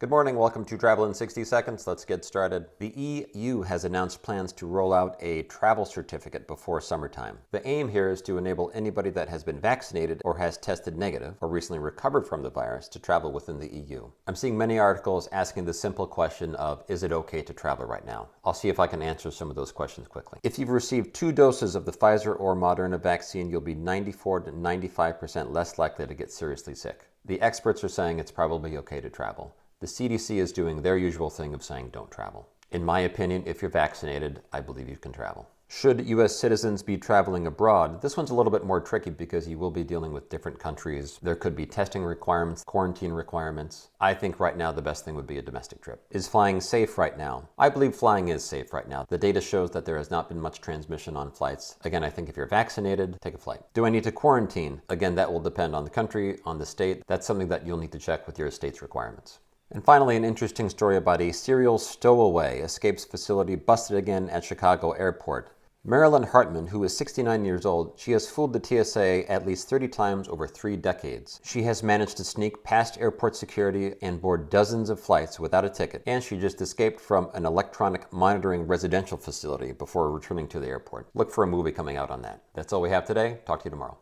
Good morning, welcome to Travel in 60 Seconds. Let's get started. The EU has announced plans to roll out a travel certificate before summertime. The aim here is to enable anybody that has been vaccinated or has tested negative or recently recovered from the virus to travel within the EU. I'm seeing many articles asking the simple question of, is it okay to travel right now? I'll see if I can answer some of those questions quickly. If you've received 2 doses of the Pfizer or Moderna vaccine, you'll be 94 to 95% less likely to get seriously sick. The experts are saying it's probably okay to travel. The CDC is doing their usual thing of saying don't travel. In my opinion, if you're vaccinated, I believe you can travel. Should U.S. citizens be traveling abroad? This one's a little bit more tricky because you will be dealing with different countries. There could be testing requirements, quarantine requirements. I think right now the best thing would be a domestic trip. Is flying safe right now? I believe flying is safe right now. The data shows that there has not been much transmission on flights. Again, I think if you're vaccinated, take a flight. Do I need to quarantine? Again, that will depend on the country, on the state. That's something that you'll need to check with your state's requirements. And finally, an interesting story about a serial stowaway escapes facility busted again at Chicago airport. Marilyn Hartman, who is 69 years old, she has fooled the TSA at least 30 times over 3 decades. She has managed to sneak past airport security and board dozens of flights without a ticket, and she just escaped from an electronic monitoring residential facility before returning to the airport. Look for a movie coming out on that. That's all we have today. Talk to you tomorrow.